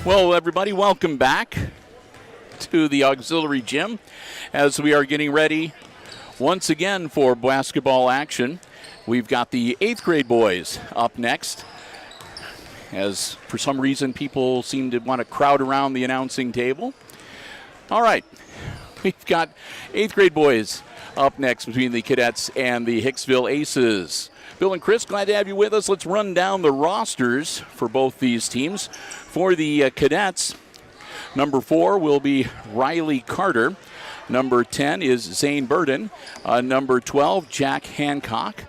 Well, everybody, welcome back to the auxiliary gym as we are getting ready once again for basketball action. We've got the 8th grade boys up next, as for some reason people seem to want to crowd around the announcing table. All right, we've got 8th grade boys up next between the Cadets and the Hicksville Aces. Bill and Chris, glad to have you with us. Let's run down the rosters for both these teams. For the Cadets, number 4 will be Riley Carter. Number 10 is Zane Burden. Number 12, Jack Hancock.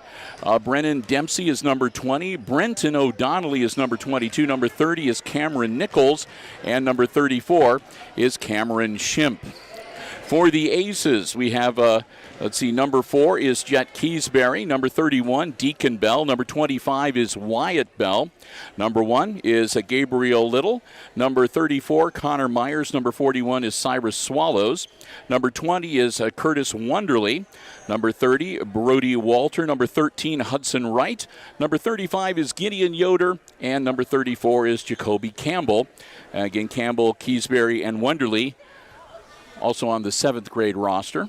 Brennan Dempsey is number 20. Brenton O'Donnelly is number 22. Number 30 is Cameron Nichols. And number 34 is Cameron Shimp. For the Aces, we have, number 4 is Jet Keysbury. Number 31, Deacon Bell. Number 25 is Wyatt Bell. Number 1 is Gabriel Little. Number 34, Connor Myers. Number 41 is Cyrus Swallows. Number 20 is Curtis Wonderly. Number 30, Brody Walter. Number 13, Hudson Wright. Number 35 is Gideon Yoder. And number 34 is Jacoby Campbell. Again, Campbell, Keysbury, and Wonderly also on the 7th grade roster.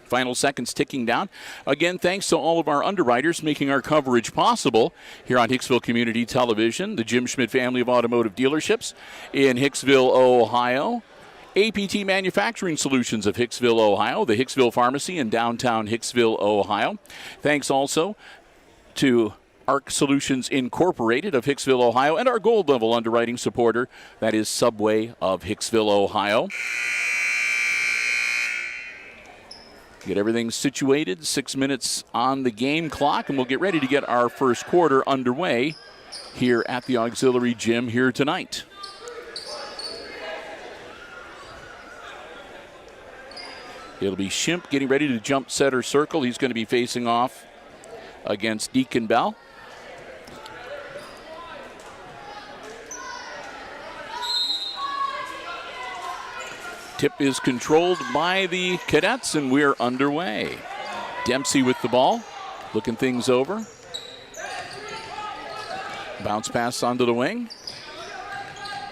Final seconds ticking down. Again, thanks to all of our underwriters making our coverage possible here on Hicksville Community Television, the Jim Schmidt family of automotive dealerships in Hicksville, Ohio, APT Manufacturing Solutions of Hicksville, Ohio, the Hicksville Pharmacy in downtown Hicksville, Ohio. Thanks also to ARC Solutions Incorporated of Hicksville, Ohio, and our gold level underwriting supporter, that is Subway of Hicksville, Ohio. Get everything situated, 6 minutes on the game clock, and we'll get ready to get our first quarter underway here at the auxiliary gym here tonight. It'll be Shimp getting ready to jump center circle. He's going to be facing off against Deacon Bell. Tip is controlled by the Cadets, and we're underway. Dempsey with the ball, looking things over. Bounce pass onto the wing.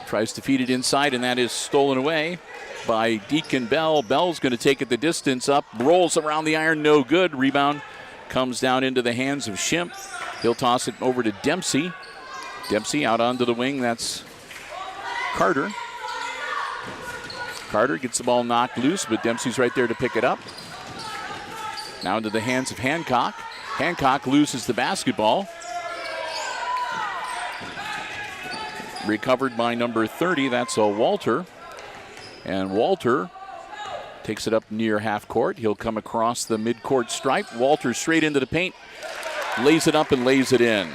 Tries to feed it inside, and that is stolen away by Deacon Bell. Bell's going to take it the distance up, rolls around the iron, no good. Rebound comes down into the hands of Shimp. He'll toss it over to Dempsey. Dempsey out onto the wing, that's Carter. Carter gets the ball knocked loose, but Dempsey's right there to pick it up. Now into the hands of Hancock. Hancock loses the basketball. Recovered by number 30, that's Walter. And Walter takes it up near half court. He'll come across the midcourt stripe. Walter straight into the paint, lays it up and lays it in.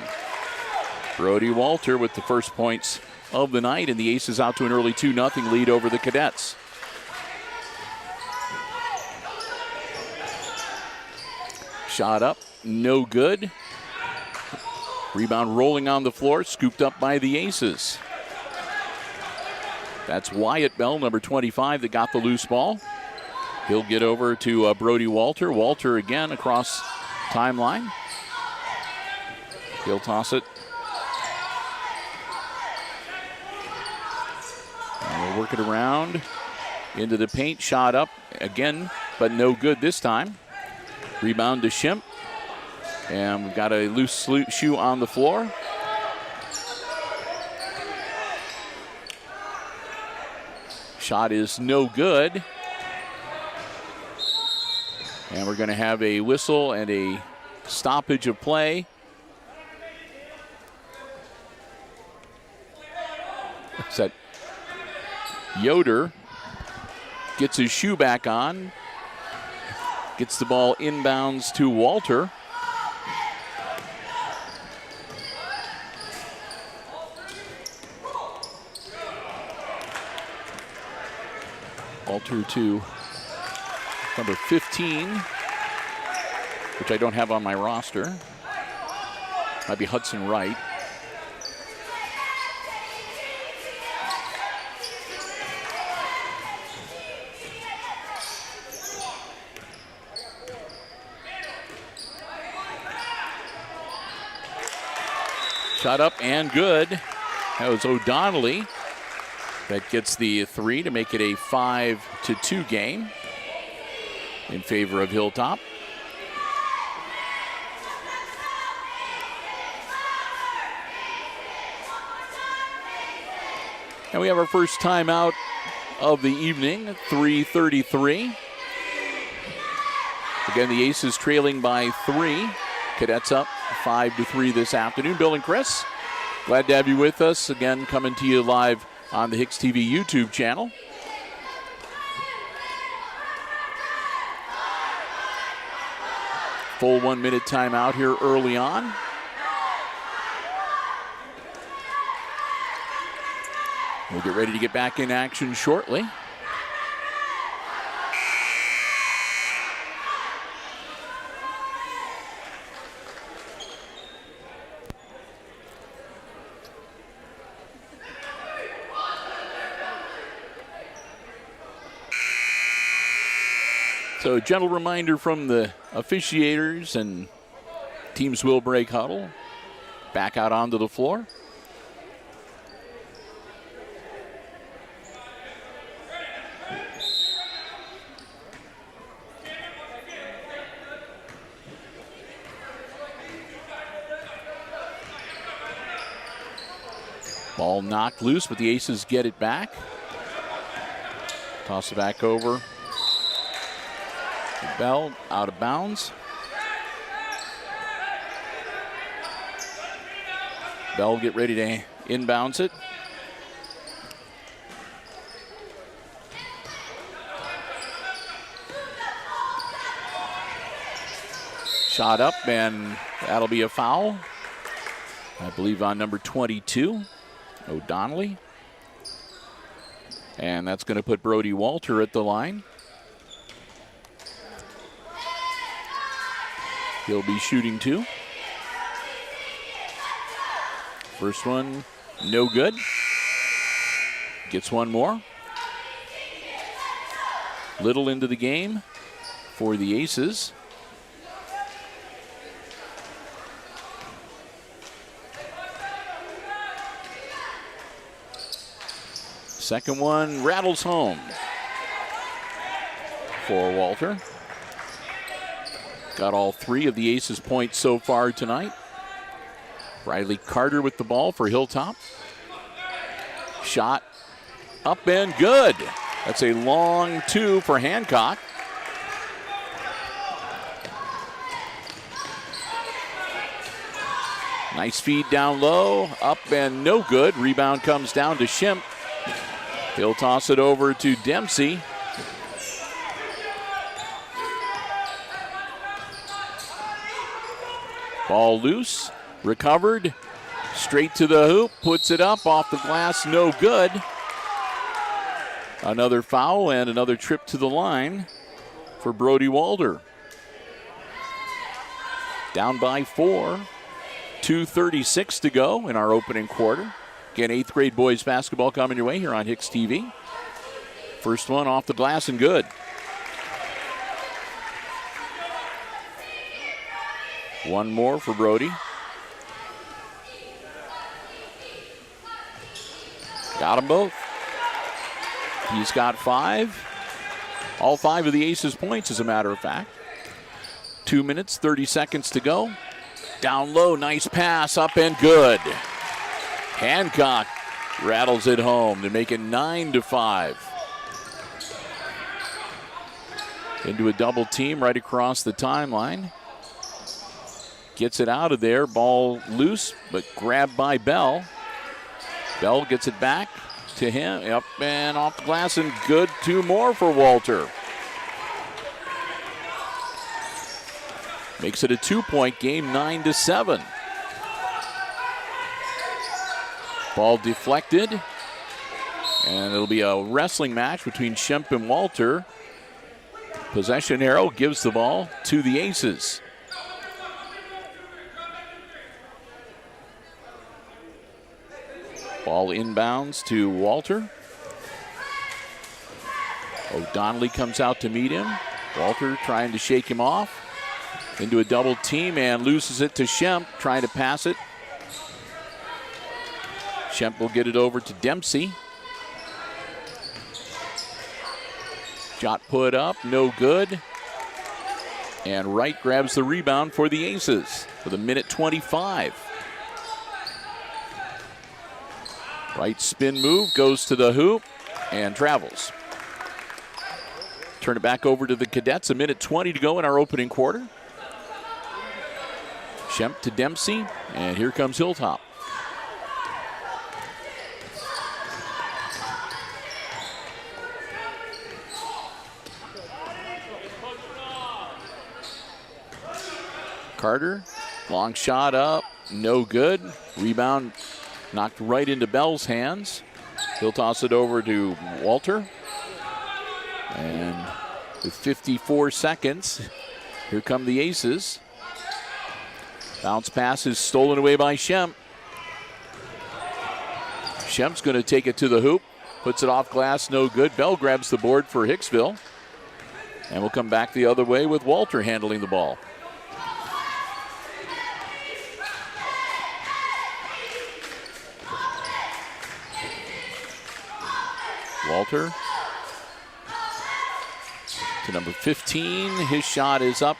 Brody Walter with the first points of the night, and the Aces out to an early 2-0 lead over the Cadets. Shot up, no good. Rebound rolling on the floor, scooped up by the Aces. That's Wyatt Bell, number 25, that got the loose ball. He'll get over to Brody Walter. Walter again across timeline. He'll toss it. And we'll work it around into the paint. Shot up again, but no good this time. Rebound to Shimp. And we've got a loose shoe on the floor. Shot is no good. And we're going to have a whistle and a stoppage of play. That Yoder gets his shoe back on. Gets the ball inbounds to Walter. Walter to number 15, which I don't have on my roster. Might be Hudson Wright. Shot up and good. That was O'Donnelly. That gets the 3 to make it a 5-2 game in favor of Hilltop. And we have our first timeout of the evening, 3:33. Again, the Aces trailing by 3. Cadets up 5-3 this afternoon. Bill and Chris, glad to have you with us. Again, coming to you live on the HIX-TV YouTube channel. Full 1-minute timeout here early on. We'll get ready to get back in action shortly. So a gentle reminder from the officiators, and teams will break huddle. Back out onto the floor. Ball knocked loose, but the Aces get it back. Toss it back over. Bell out of bounds. Bell get ready to inbounds it. Shot up, and that'll be a foul. I believe on number 22. O'Donnelly. And that's going to put Brody Walter at the line. He'll be shooting 2. First one, no good. Gets one more. Little into the game for the Aces. Second one rattles home for Walter. Got all 3 of the Aces' points so far tonight. Riley Carter with the ball for Hilltop. Shot up and good. That's a long 2 for Hancock. Nice feed down low, up and no good. Rebound comes down to Schimpf. He'll toss it over to Dempsey. Ball loose, recovered, straight to the hoop, puts it up off the glass, no good. Another foul and another trip to the line for Brody Walter. Down by 4, 2:36 to go in our opening quarter. Again, 8th grade boys basketball coming your way here on HIX-TV. First one off the glass and good. One more for Brody. Got them both. He's got 5. All 5 of the Aces' points, as a matter of fact. 2 minutes, 30 seconds to go. Down low, nice pass, up and good. Hancock rattles it home to make it 9-5. Into a double team right across the timeline. Gets it out of there. Ball loose, but grabbed by Bell. Bell gets it back to him. Up and off the glass, and good. 2 more for Walter. Makes it a 2-point game, 9-7. Ball deflected. And it'll be a wrestling match between Schimpf and Walter. Possession arrow gives the ball to the Aces. Ball inbounds to Walter. O'Donnelly comes out to meet him. Walter trying to shake him off. Into a double team and loses it to Schimpf, trying to pass it. Schimpf will get it over to Dempsey. Shot put up, no good. And Wright grabs the rebound for the Aces with a minute 25. Wright spin move, goes to the hoop, and travels. Turn it back over to the Cadets. A minute 20 to go in our opening quarter. Shemp to Dempsey, and here comes Hilltop. Carter, long shot up, no good. Rebound knocked right into Bell's hands. He'll toss it over to Walter. And with 54 seconds, here come the Aces. Bounce pass is stolen away by Shemp. Shemp's going to take it to the hoop. Puts it off glass, no good. Bell grabs the board for Hicksville. And we'll come back the other way with Walter handling the ball. Walter to number 15. His shot is up.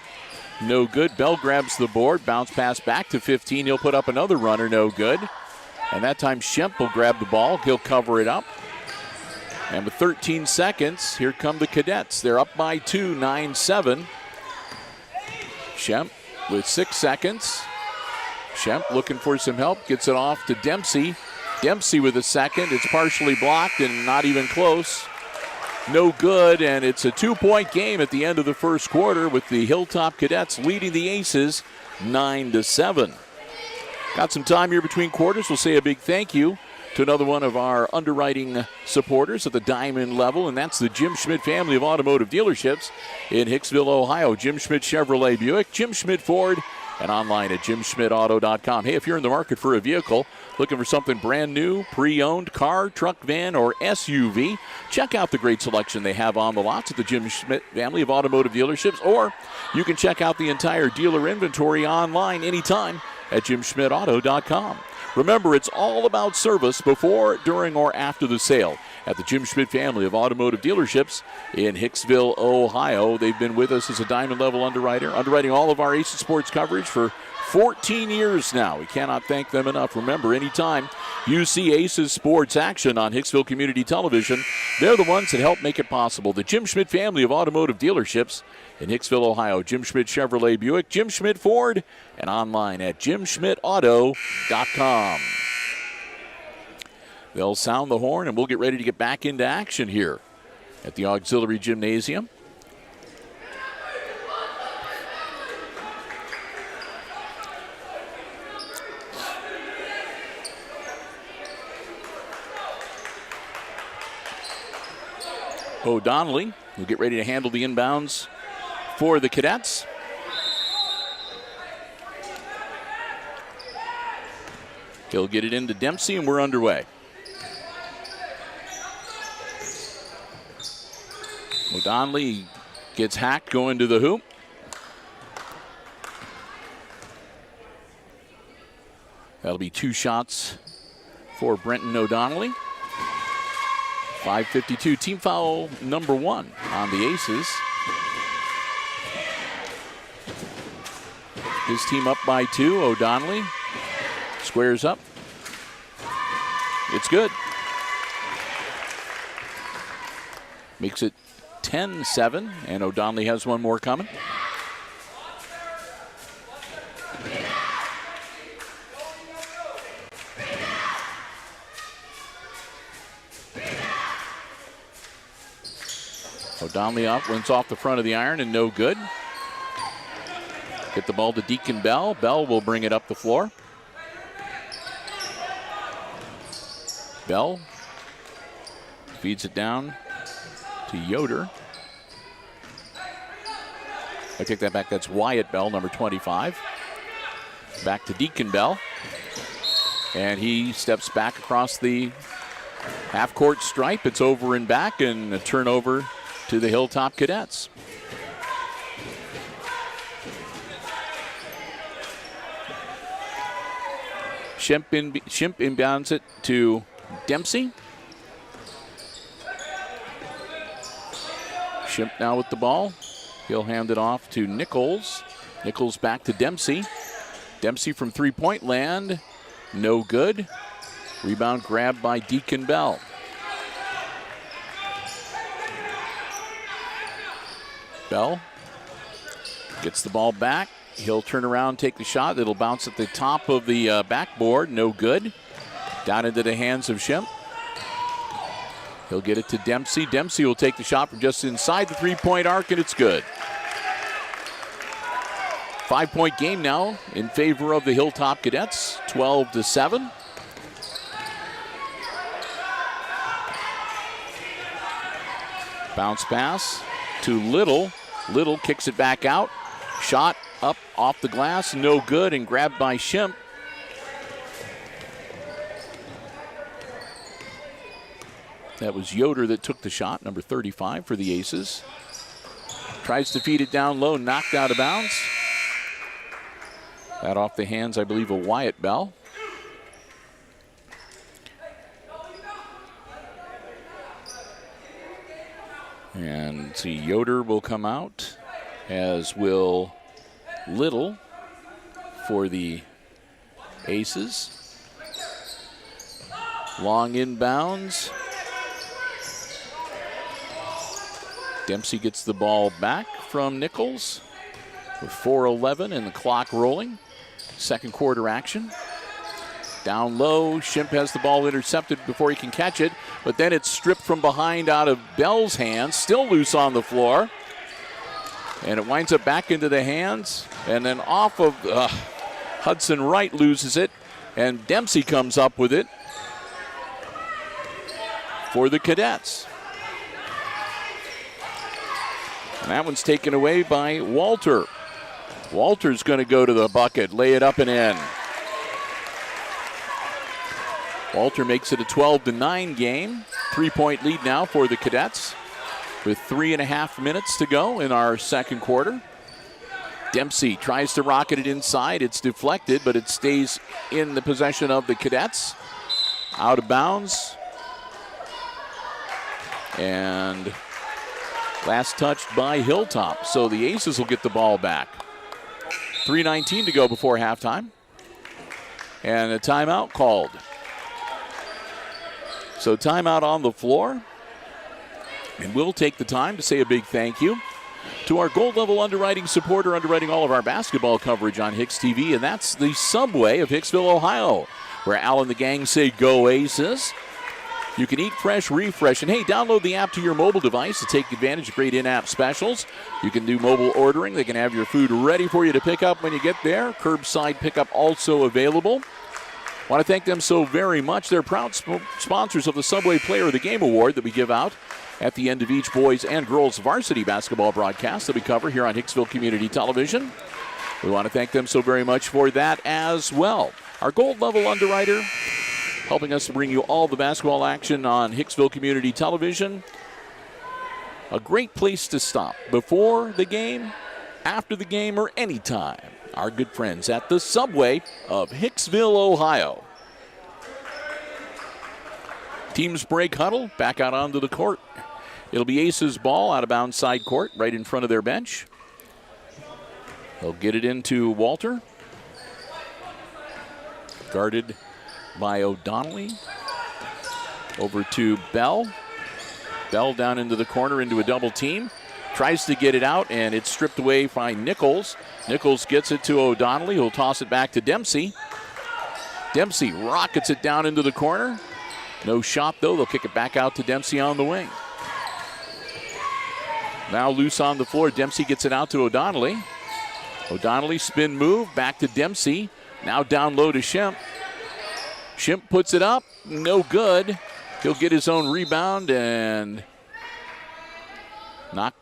No good. Bell grabs the board. Bounce pass back to 15. He'll put up another runner. No good. And that time Shemp will grab the ball. He'll cover it up. And with 13 seconds, here come the Cadets. They're up by 2, 9-7. Shemp with 6 seconds. Shemp looking for some help. Gets it off to Dempsey. Dempsey with a second. It's partially blocked and not even close. No good, and it's a 2-point game at the end of the first quarter with the Hilltop Cadets leading the Aces 9-7. Got some time here between quarters. We'll say a big thank you to another one of our underwriting supporters at the diamond level, and that's the Jim Schmidt family of automotive dealerships in Hicksville, Ohio. Jim Schmidt Chevrolet Buick, Jim Schmidt Ford, and online at jimschmidtauto.com. Hey, if you're in the market for a vehicle, looking for something brand new, pre-owned, car, truck, van, or SUV, check out the great selection they have on the lots at the Jim Schmidt family of automotive dealerships, or you can check out the entire dealer inventory online anytime at jimschmidtauto.com. Remember, it's all about service before, during, or after the sale at the Jim Schmidt family of automotive dealerships in Hicksville, Ohio. They've been with us as a diamond level underwriter, underwriting all of our Aces sports coverage for 14 years now. We cannot thank them enough. Remember, anytime you see Aces sports action on Hicksville Community Television, they're the ones that help make it possible. The Jim Schmidt family of automotive dealerships in Hicksville, Ohio. Jim Schmidt Chevrolet Buick, Jim Schmidt Ford, and online at jimschmidtauto.com. They'll sound the horn, and we'll get ready to get back into action here at the Auxiliary Gymnasium. O'Donnelly will get ready to handle the inbounds for the Cadets. He'll get it into Dempsey, and we're underway. O'Donnelly gets hacked going to the hoop. That'll be 2 shots for Brenton O'Donnelly. 5:52, team foul number 1 on the Aces. His team up by 2. O'Donnelly squares up. It's good. Makes it 10-7, and O'Donnelly has one more coming. O'Donnelly up, wins off the front of the iron, and no good. Get the ball to Deacon Bell. Bell will bring it up the floor. Bell feeds it down to Yoder. I take that back. That's Wyatt Bell, number 25. Back to Deacon Bell. And he steps back across the half-court stripe. It's over and back, and a turnover to the Hilltop Cadets. Shemp inbounds it to Dempsey. Shimp now with the ball. He'll hand it off to Nichols. Nichols back to Dempsey. Dempsey from three-point land. No good. Rebound grabbed by Deacon Bell. Bell gets the ball back. He'll turn around, take the shot. It'll bounce at the top of the backboard. No good. Down into the hands of Shimp. He'll get it to Dempsey. Dempsey will take the shot from just inside the three-point arc, and it's good. 5-point game now in favor of the Hilltop Cadets, 12-7. Bounce pass to Little. Little kicks it back out. Shot up off the glass, no good, and grabbed by Shimp. That was Yoder that took the shot, number 35 for the Aces. Tries to feed it down low, knocked out of bounds. That off the hands, I believe, of Wyatt Bell. And see, Yoder will come out, as will Little for the Aces. Long inbounds. Dempsey gets the ball back from Nichols with 4:11 and the clock rolling. Second quarter action. Down low, Shimp has the ball intercepted before he can catch it, but then it's stripped from behind out of Bell's hands, still loose on the floor. And it winds up back into the hands, and then off of Hudson Wright loses it, and Dempsey comes up with it for the Cadets. And that one's taken away by Walter. Walter's going to go to the bucket, lay it up and in. Walter makes it a 12-9 game. 3-point lead now for the Cadets with 3.5 minutes to go in our second quarter. Dempsey tries to rocket it inside. It's deflected, but it stays in the possession of the Cadets. Out of bounds. And last touched by Hilltop. So the Aces will get the ball back. 3:19 to go before halftime. And a timeout called. So timeout on the floor. And we'll take the time to say a big thank you to our gold level underwriting supporter, underwriting all of our basketball coverage on HIX-TV, and that's the Subway of Hicksville, Ohio, where Al and the gang say go Aces. You can eat fresh, refresh, and hey, download the app to your mobile device to take advantage of great in-app specials. You can do mobile ordering. They can have your food ready for you to pick up when you get there. Curbside pickup also available. Want to thank them so very much. They're proud sponsors of the Subway Player of the Game Award that we give out at the end of each boys and girls varsity basketball broadcast that we cover here on Hicksville Community Television. We want to thank them so very much for that as well. Our gold level underwriter helping us to bring you all the basketball action on Hicksville Community Television. A great place to stop before the game, after the game, or anytime. Our good friends at the Subway of Hicksville, Ohio. Teams break huddle, back out onto the court. It'll be Aces ball out of bounds side court, right in front of their bench. They'll get it into Walter. Guarded by O'Donnelly. Over to Bell. Bell down into the corner into a double team. Tries to get it out, and it's stripped away by Nichols. Nichols gets it to O'Donnelly, who'll toss it back to Dempsey. Dempsey rockets it down into the corner. No shot, though. They'll kick it back out to Dempsey on the wing. Now loose on the floor. Dempsey gets it out to O'Donnelly. O'Donnelly spin move, back to Dempsey. Now down low to Shimp. Shimp puts it up, no good. He'll get his own rebound and knock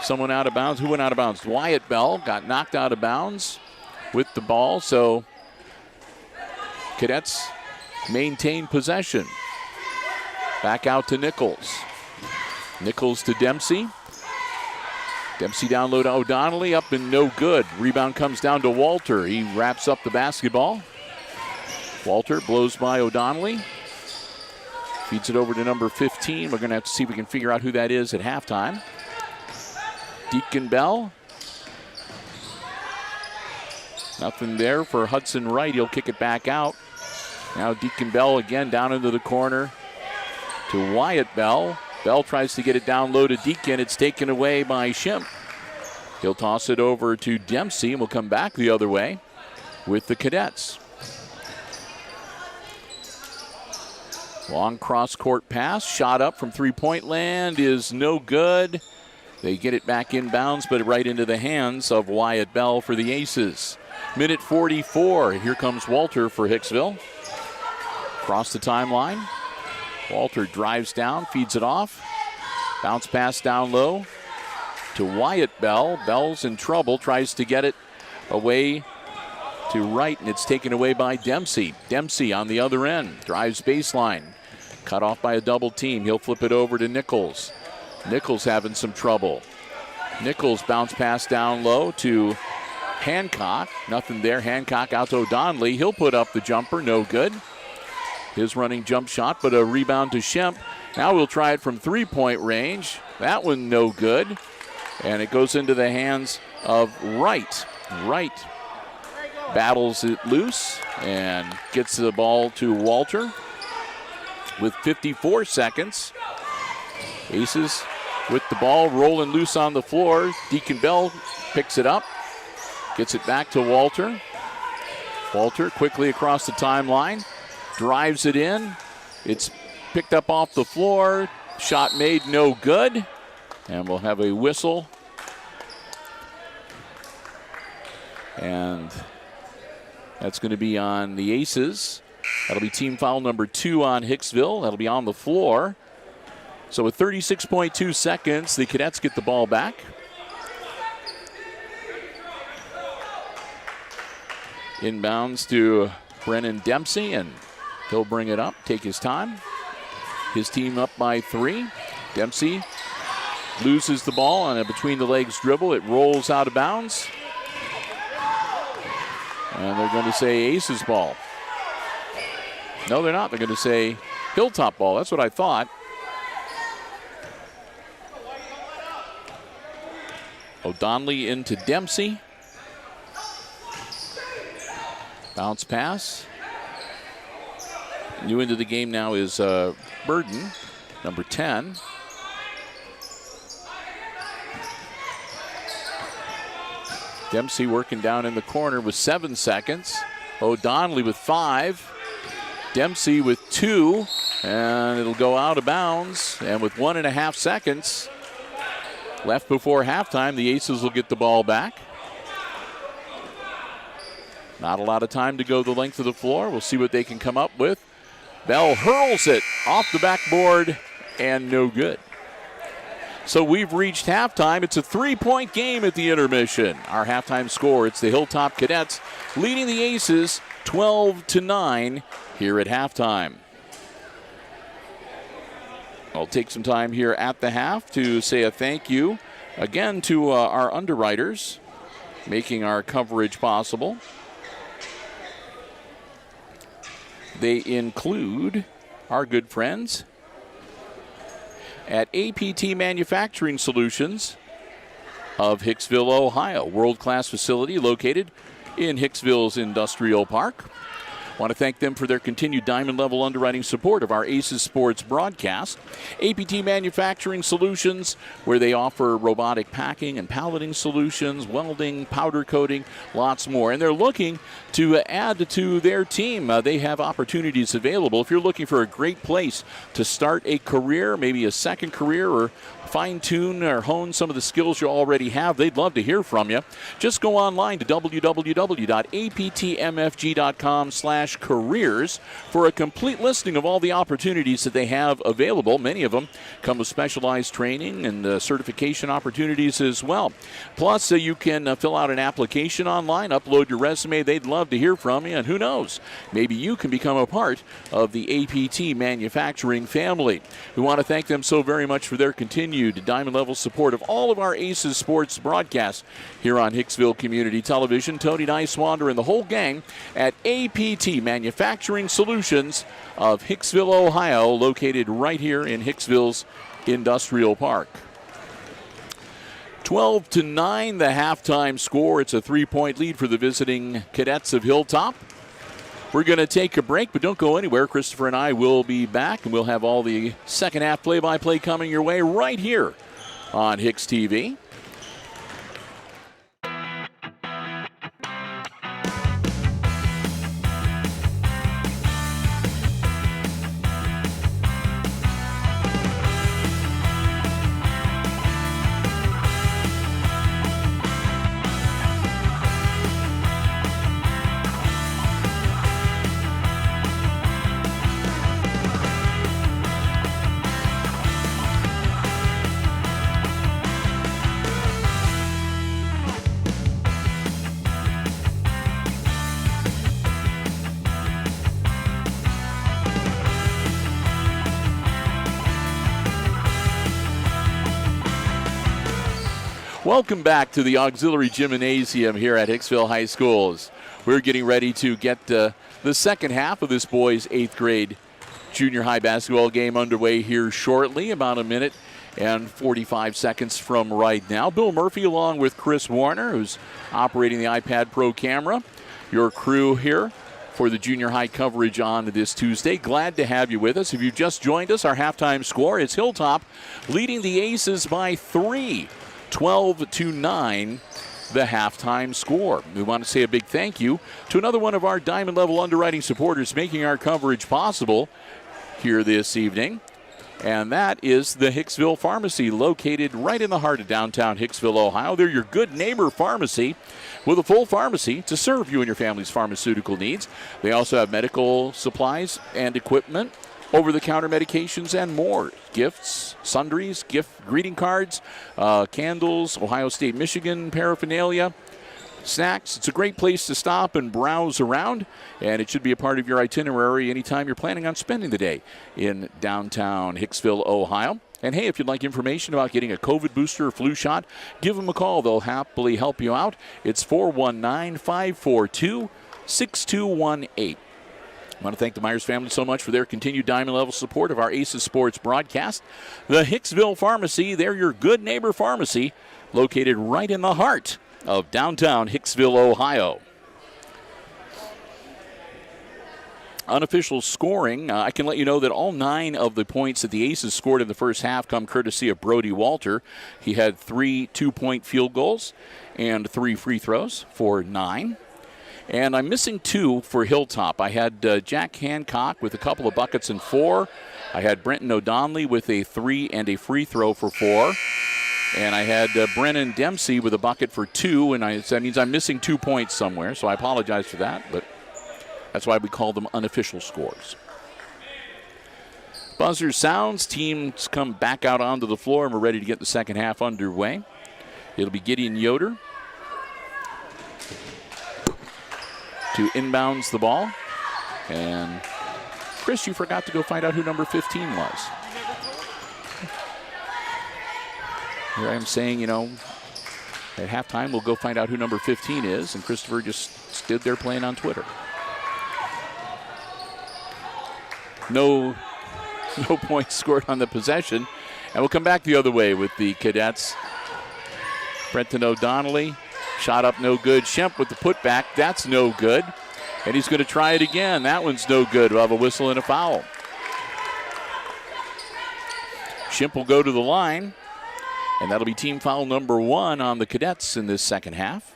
someone out of bounds. Who went out of bounds? Wyatt Bell got knocked out of bounds with the ball. So Cadets maintain possession. Back out to Nichols. Nichols to Dempsey. Dempsey down low to O'Donnelly, up and no good. Rebound comes down to Walter. He wraps up the basketball. Walter blows by O'Donnelly. Feeds it over to number 15. We're going to have to see if we can figure out who that is at halftime. Deacon Bell. Nothing there for Hudson Wright. He'll kick it back out. Now Deacon Bell again down into the corner to Wyatt Bell. Bell tries to get it down low to Deacon. It's taken away by Shimp. He'll toss it over to Dempsey and we'll come back the other way with the Cadets. Long cross-court pass, shot up from three-point land is no good. They get it back inbounds, but right into the hands of Wyatt Bell for the Aces. Minute 44, here comes Walter for Hicksville. Across the timeline, Walter drives down, feeds it off. Bounce pass down low to Wyatt Bell. Bell's in trouble, tries to get it away to Wright, and it's taken away by Dempsey. Dempsey on the other end, drives baseline. Cut off by a double team. He'll flip it over to Nichols. Nichols having some trouble. Nichols bounce pass down low to Hancock. Nothing there. Hancock out to O'Donnelly. He'll put up the jumper. No good. His running jump shot, but a rebound to Shemp. Now we'll try it from three-point range. That one no good. And it goes into the hands of Wright. Wright battles it loose and gets the ball to Walter with 54 seconds. Aces with the ball rolling loose on the floor. Deacon Bell picks it up, gets it back to Walter. Walter quickly across the timeline, drives it in. It's picked up off the floor. Shot made, no good. And we'll have a whistle. And that's going to be on the Aces. That'll be team foul number 2 on Hicksville. That'll be on the floor. So with 36.2 seconds, the Cadets get the ball back. Inbounds to Brennan Dempsey, and he'll bring it up, take his time. His team up by 3. Dempsey loses the ball on a between-the-legs dribble. It rolls out of bounds. And they're going to say Aces ball. No, they're not. They're going to say Hilltop ball. That's what I thought. O'Donnelly into Dempsey. Bounce pass. New into the game now is Burden, number 10. Dempsey working down in the corner with 7 seconds. O'Donnelly with 5. Dempsey with 2. And it'll go out of bounds. And with 1.5 seconds left before halftime, the Aces will get the ball back. Not a lot of time to go the length of the floor. We'll see what they can come up with. Bell hurls it off the backboard and no good. So we've reached halftime. It's a 3-point game at the intermission. Our halftime score, it's the Hilltop Cadets leading the Aces 12-9 here at halftime. I'll take some time here at the half to say a thank you again to our underwriters making our coverage possible. They include our good friends at APT Manufacturing Solutions of Hicksville, Ohio. World-class facility located in Hicksville's Industrial Park. Want to thank them for their continued diamond-level underwriting support of our Aces Sports broadcast. APT Manufacturing Solutions, where they offer robotic packing and palleting solutions, welding, powder coating, lots more. And they're looking to add to their team. They have opportunities available. If you're looking for a great place to start a career, maybe a second career, or fine-tune or hone some of the skills you already have, they'd love to hear from you. Just go online to www.aptmfg.com/careers for a complete listing of all the opportunities that they have available. Many of them come with specialized training and certification opportunities as well. Plus, you can fill out an application online, upload your resume. They'd love to hear from you, and who knows, maybe you can become a part of the APT Manufacturing family. We want to thank them so very much for their continued continued diamond level support of all of our Aces sports broadcasts here on Hicksville Community Television. Tony Nicewander and the whole gang at APT Manufacturing Solutions of Hicksville, Ohio, located right here in Hicksville's Industrial Park. 12-9, the halftime score. It's a 3-point lead for the visiting Cadets of Hilltop. We're going to take a break, but don't go anywhere. Christopher and I will be back, and we'll have all the second half play-by-play coming your way right here on HIX-TV. Welcome back to the Auxiliary Gymnasium here at Hicksville High Schools. We're getting ready to get the second half of this boys' 8th grade junior high basketball game underway here shortly, about a minute and 45 seconds from right now. Bill Murphy along with Chris Warner, who's operating the iPad Pro camera. Your crew here for the junior high coverage on this Tuesday. Glad to have you with us. If you've just joined us, our halftime score is Hilltop leading the Aces by 3. 12-9, the halftime score. We want to say a big thank you to another one of our Diamond Level underwriting supporters making our coverage possible here this evening. And that is the Hicksville Pharmacy, located right in the heart of downtown Hicksville, Ohio. They're your good neighbor pharmacy with a full pharmacy to serve you and your family's pharmaceutical needs. They also have medical supplies and equipment, over-the-counter medications, and more. Gifts, sundries, gift greeting cards, candles, Ohio State, Michigan paraphernalia, snacks. It's a great place to stop and browse around, and it should be a part of your itinerary anytime you're planning on spending the day in downtown Hicksville, Ohio. And hey, if you'd like information about getting a COVID booster or flu shot, give them a call. They'll happily help you out. It's 419-542-6218. I want to thank the Myers family so much for their continued diamond level support of our Aces Sports broadcast. The Hicksville Pharmacy, they're your good neighbor pharmacy, located right in the heart of downtown Hicksville, Ohio. Unofficial scoring, I can let you know that all 9 of the points that the Aces scored in the first half come courtesy of Brody Walter. He had 3 2-point field goals and 3 free throws for 9. And I'm missing 2 for Hilltop. I had Jack Hancock with a couple of buckets and 4. I had Brenton O'Donnelly with a 3 and a free throw for 4. And I had Brennan Dempsey with a bucket for 2. And that means I'm missing 2 points somewhere, so I apologize for that. But that's why we call them unofficial scores. Buzzer sounds. Teams come back out onto the floor, and we're ready to get the second half underway. It'll be Gideon Yoder to inbounds the ball. And Chris, you forgot to go find out who number 15 was. Here I am saying, at halftime we'll go find out who number 15 is, and Christopher just stood there playing on Twitter. No points scored on the possession. And we'll come back the other way with the Cadets. Brenton O'Donnelly, shot up no good. Shemp with the putback, that's no good. And he's going to try it again. That one's no good. We'll have a whistle and a foul. Shemp will go to the line. And that'll be team foul number 1 on the Cadets in this second half.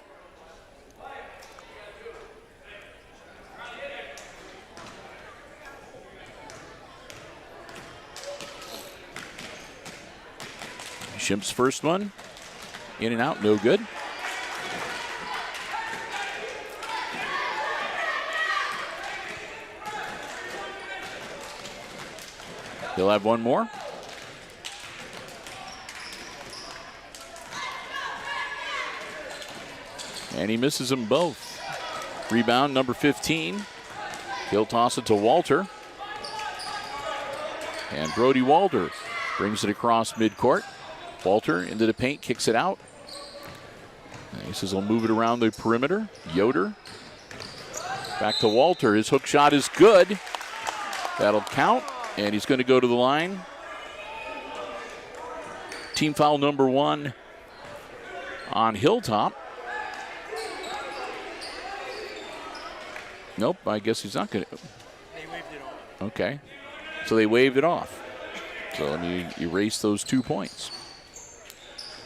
Shemp's first one, in and out, no good. He'll have one more. And he misses them both. Rebound number 15. He'll toss it to Walter. And Brody Walter brings it across midcourt. Walter into the paint, kicks it out. Aces will move it around the perimeter. Yoder. Back to Walter. His hook shot is good. That'll count, and he's going to go to the line. Team foul number 1 on Hilltop. Nope, I guess he's not going to. They waved it off. Okay. So they waved it off. So let me erase those 2 points.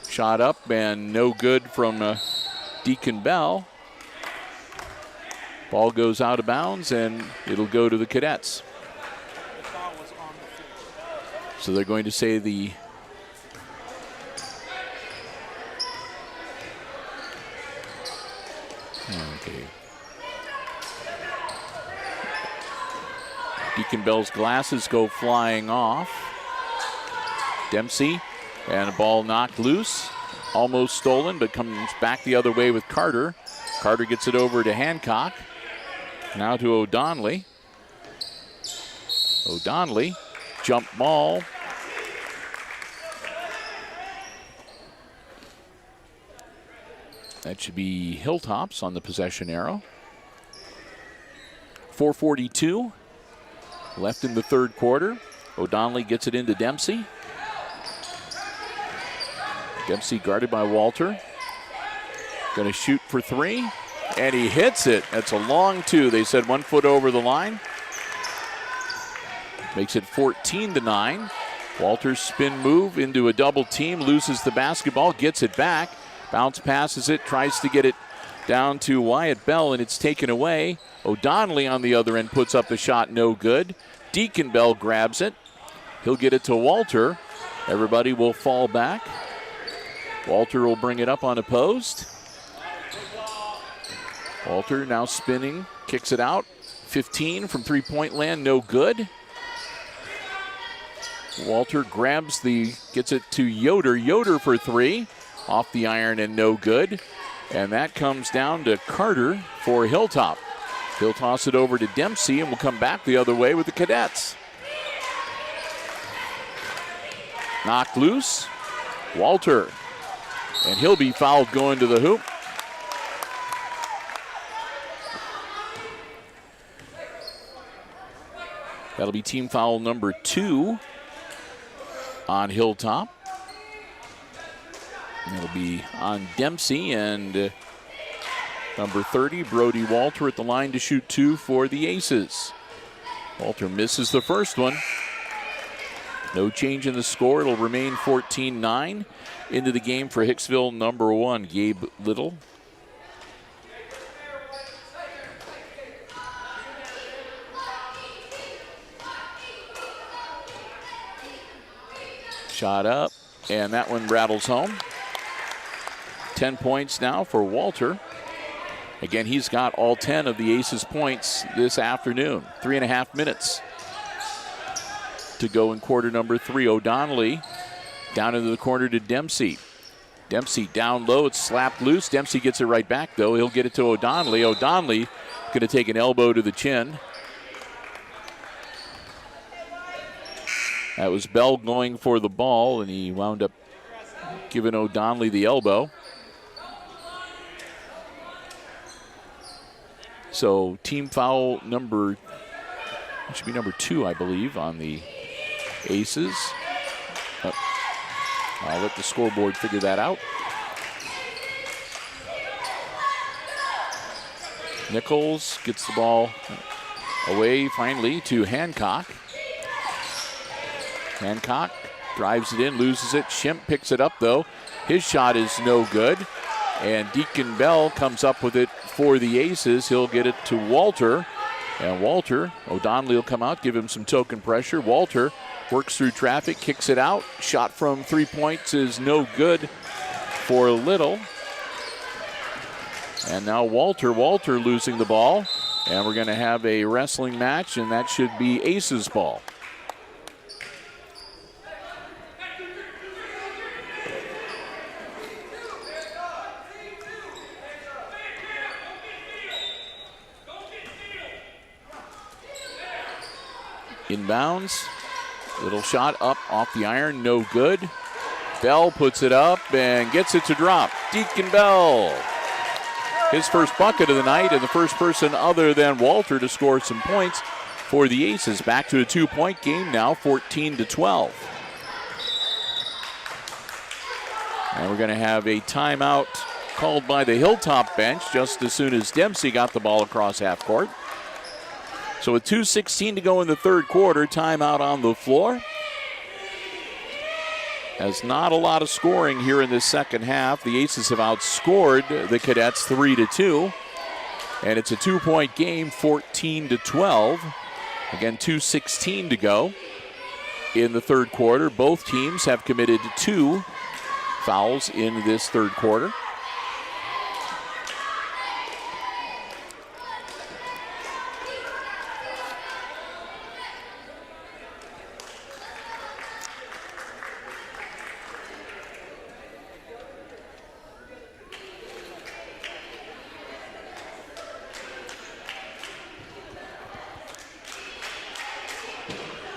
Shot up and no good from Deacon Bell. Ball goes out of bounds and it'll go to the Cadets. The foul was on the floor. So they're going to say the okay. Deacon Bell's glasses go flying off. Dempsey, and a ball knocked loose. Almost stolen, but comes back the other way with Carter. Carter gets it over to Hancock. Now to O'Donnelly. O'Donnelly, jump ball. That should be Hilltops on the possession arrow. 4:42 left in the third quarter. O'Donnelly gets it into Dempsey. Dempsey guarded by Walter. Going to shoot for 3, and he hits it. That's a long 2. They said 1 foot over the line. Makes it 14-9. Walter's spin move into a double team, loses the basketball, gets it back. Bounce passes it, tries to get it down to Wyatt Bell, and it's taken away. O'Donnelly on the other end puts up the shot, no good. Deacon Bell grabs it. He'll get it to Walter. Everybody will fall back. Walter will bring it up unopposed. Walter now spinning, kicks it out. 15 from three-point land, no good. Walter gets it to Yoder. Yoder for 3, off the iron and no good. And that comes down to Carter for Hilltop. He'll toss it over to Dempsey and we'll come back the other way with the Cadets. Knocked loose. Walter. And he'll be fouled going to the hoop. That'll be team foul number 2 on Hilltop. That'll be on Dempsey and number 30, Brody Walter, at the line to shoot 2 for the Aces. Walter misses the first one. No change in the score. It'll remain 14-9. Into the game for Hicksville, number 1, Gabe Little. Shot up, and that one rattles home. 10 points now for Walter. Again, he's got all 10 of the Aces' points this afternoon. 3.5 minutes to go in quarter number 3. O'Donnelly down into the corner to Dempsey. Dempsey down low, it's slapped loose. Dempsey gets it right back, though. He'll get it to O'Donnelly. O'Donnelly going to take an elbow to the chin. That was Bell going for the ball, and he wound up giving O'Donnelly the elbow. So team foul it should be number 2, I believe, on the Aces. I'll let the scoreboard figure that out. Nichols gets the ball away finally to Hancock. Hancock drives it in, loses it. Shemp picks it up, though. His shot is no good. And Deacon Bell comes up with it for the Aces. He'll get it to Walter. And Walter, O'Donnelly will come out, give him some token pressure. Walter works through traffic, kicks it out. Shot from 3 points is no good for Little. And now Walter losing the ball. And we're going to have a wrestling match, and that should be Aces ball. Inbounds. Little shot up off the iron, no good. Bell puts it up and gets it to drop. Deacon Bell. His first bucket of the night and the first person other than Walter to score some points for the Aces. Back to a 2-point game now, 14-12. And we're going to have a timeout called by the Hilltop bench just as soon as Dempsey got the ball across half court. So with 2:16 to go in the third quarter, timeout on the floor. As not a lot of scoring here in this second half. The Aces have outscored the Cadets 3-2. And it's a 2-point game, 14-12. Again, 2:16 to go in the third quarter. Both teams have committed 2 fouls in this third quarter.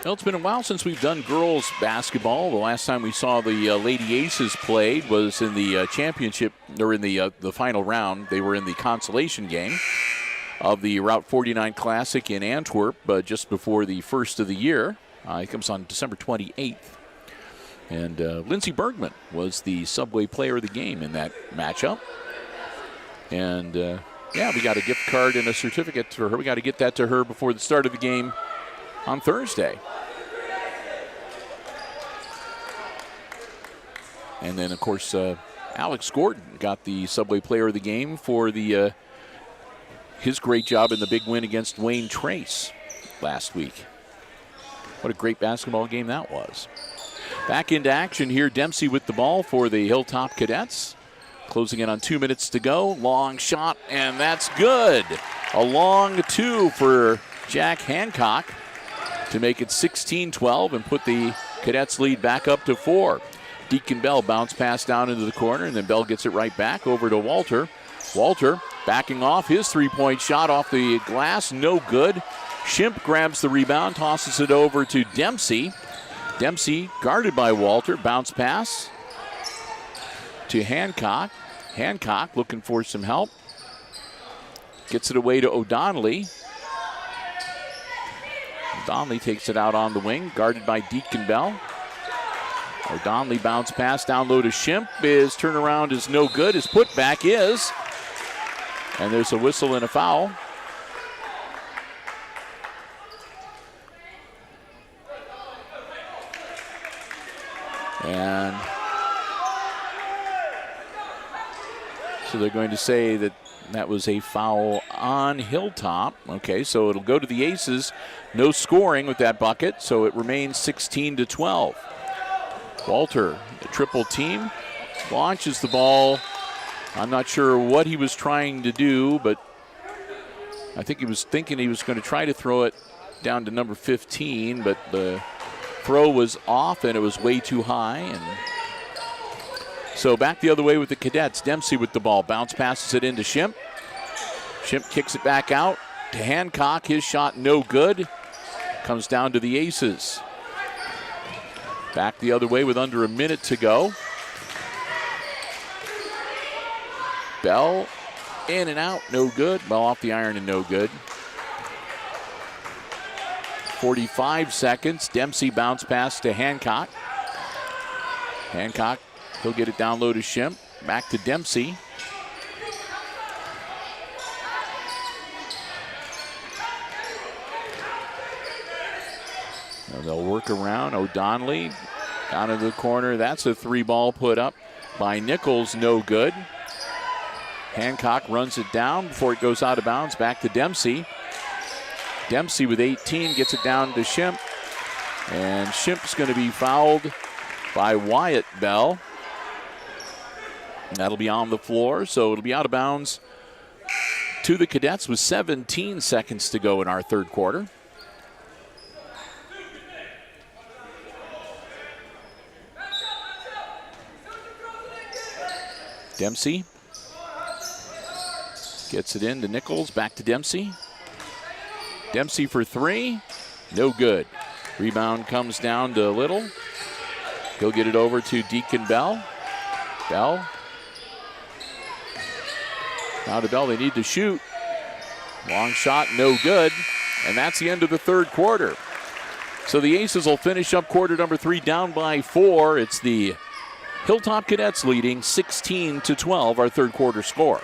Well, it's been a while since we've done girls basketball. The last time we saw the Lady Aces played was in the championship, or in the final round. They were in the consolation game of the Route 49 Classic in Antwerp just before the first of the year. It comes on December 28th. And Lindsey Bergman was the Subway player of the game in that matchup. And, yeah, we got a gift card and a certificate for her. We got to get that to her before the start of the game on Thursday. And then, of course, Alex Gordon got the Subway Player of the Game for his great job in the big win against Wayne Trace last week. What a great basketball game that was. Back into action here. Dempsey with the ball for the Hilltop Cadets. Closing in on 2 minutes to go. Long shot, and that's good. A long 2 for Jack Hancock to make it 16-12 and put the Cadets lead back up to 4. Deacon Bell bounce pass down into the corner, and then Bell gets it right back over to Walter. Walter backing off his three-point shot off the glass, no good. Shimp grabs the rebound, tosses it over to Dempsey. Dempsey guarded by Walter, bounce pass to Hancock. Hancock looking for some help. Gets it away to O'Donnelly. O'Donnelly takes it out on the wing, guarded by Deacon Bell. O'Donnelly bounce pass down low to Shimp. His turnaround is no good. His putback is. And there's a whistle and a foul. And so they're going to say that that was a foul on Hilltop. Okay, so it'll go to the Aces. No scoring with that bucket, so it remains 16-12. Walter, the triple team, launches the ball. I'm not sure what he was trying to do, but I think he was thinking he was going to try to throw it down to number 15, but the throw was off and it was way too high. And so back the other way with the Cadets. Dempsey with the ball. Bounce passes it into Shimp. Shimp kicks it back out to Hancock. His shot no good. Comes down to the Aces. Back the other way with under a minute to go. Bell in and out, no good. Bell off the iron and no good. 45 seconds. Dempsey bounce pass to Hancock. Hancock, he'll get it down low to Shimp. Back to Dempsey. Now they'll work around. O'Donnelly down into the corner. That's a 3-ball put up by Nichols, no good. Hancock runs it down before it goes out of bounds. Back to Dempsey. Dempsey with 18 gets it down to Shimp. And Shimp's going to be fouled by Wyatt Bell. And that'll be on the floor, so it'll be out of bounds to the Cadets with 17 seconds to go in our third quarter. Dempsey gets it in to Nichols, back to Dempsey. Dempsey for 3, no good. Rebound comes down to Little. He'll get it over to Deacon Bell. Bell. Now to Bell, they need to shoot. Long shot, no good. And that's the end of the third quarter. So the Aces will finish up quarter number 3 down by 4. It's the Hilltop Cadets leading 16-12, our third quarter score.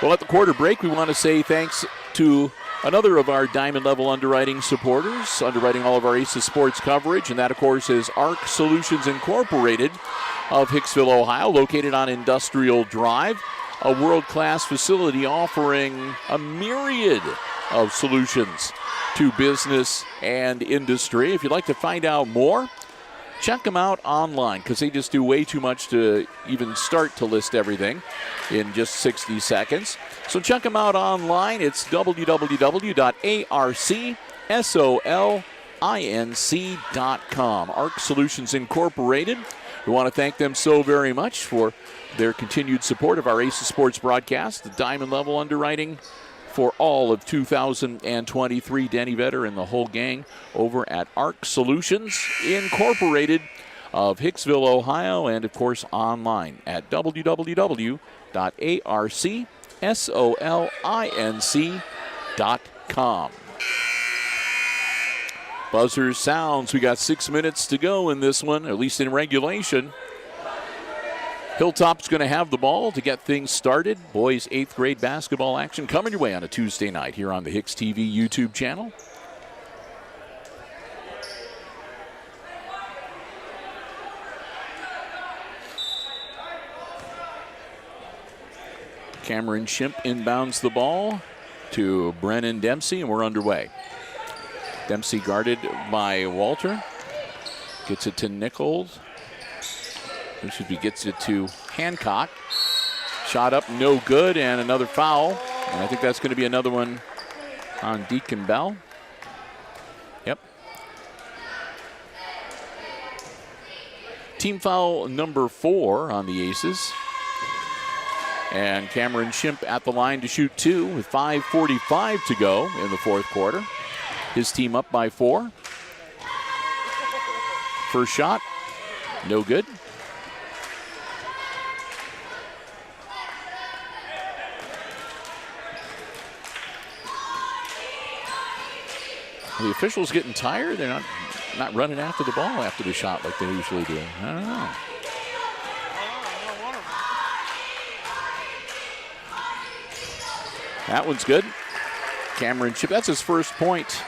Well, at the quarter break, we want to say thanks to another of our Diamond Level Underwriting supporters, underwriting all of our Aces sports coverage, and that, of course, is ARC Solutions Incorporated of Hicksville, Ohio, located on Industrial Drive, a world-class facility offering a myriad of solutions to business and industry. If you'd like to find out more, check them out online, because they just do way too much to even start to list everything in just 60 seconds. So check them out online. It's www.arcsolinc.com. ARC Solutions Incorporated. We want to thank them so very much for their continued support of our Aces Sports broadcast, the Diamond Level Underwriting for all of 2023. Denny Vetter and the whole gang over at ARC Solutions Incorporated of Hicksville, Ohio, and of course online at www.arcsolinc.com. Buzzer sounds. We got 6 minutes to go in this one, at least in regulation. Hilltop's going to have the ball to get things started. Boys 8th grade basketball action coming your way on a Tuesday night here on the HIX-TV YouTube channel. Cameron Shimp inbounds the ball to Brennan Dempsey, and we're underway. Dempsey guarded by Walter. Gets it to Nichols. Gets it to Hancock. Shot up, no good, and another foul. And I think that's going to be another one on Deacon Bell. Yep. Team foul number 4 on the Aces. And Cameron Shimp at the line to shoot 2 with 5:45 to go in the fourth quarter. His team up by 4. First shot, no good. The officials getting tired. They're not running after the ball after the shot like they usually do. I don't know. That one's good. Cameron Shimp, that's his first point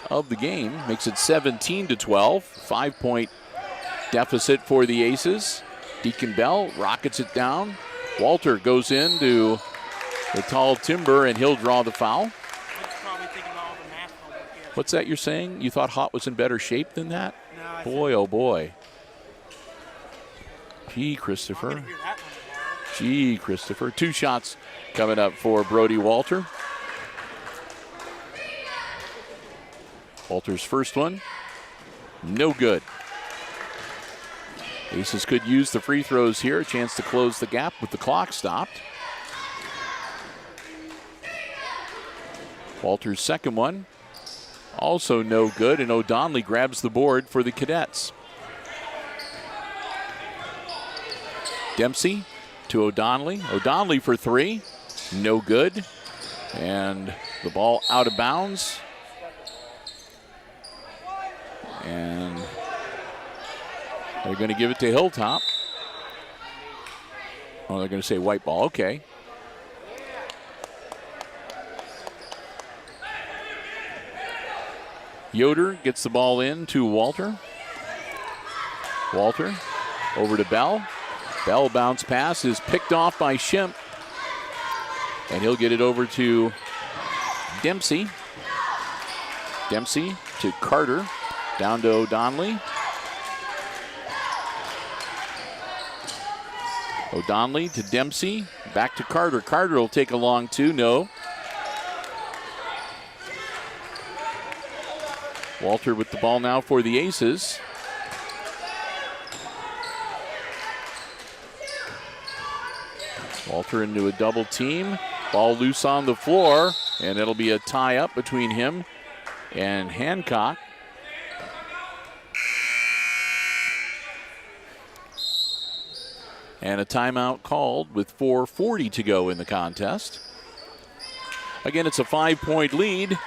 of the game. Makes it 17-12. 5-point deficit for the Aces. Deacon Bell rockets it down. Walter goes into the tall timber, and he'll draw the foul. What's that you're saying? You thought Hott was in better shape than that? No, boy, oh boy. Gee, Christopher. Gee, Christopher. 2 shots coming up for Brody Walter. Walter's first one, no good. Aces could use the free throws here. A chance to close the gap with the clock stopped. Walter's second one, also no good, and O'Donnelly grabs the board for the Cadets. Dempsey to O'Donnelly. O'Donnelly for 3, no good. And the ball out of bounds. And they're going to give it to Hilltop. Oh, they're going to say white ball. Okay. Yoder gets the ball in to Walter. Walter over to Bell. Bell bounce pass is picked off by Shimp. And he'll get it over to Dempsey. Dempsey to Carter. Down to O'Donnelly. O'Donnelly to Dempsey. Back to Carter. Carter will take a long 2. No. Walter with the ball now for the Aces. Walter into a double team. Ball loose on the floor, and it'll be a tie up between him and Hancock. And a timeout called with 4:40 to go in the contest. Again, it's a 5-point lead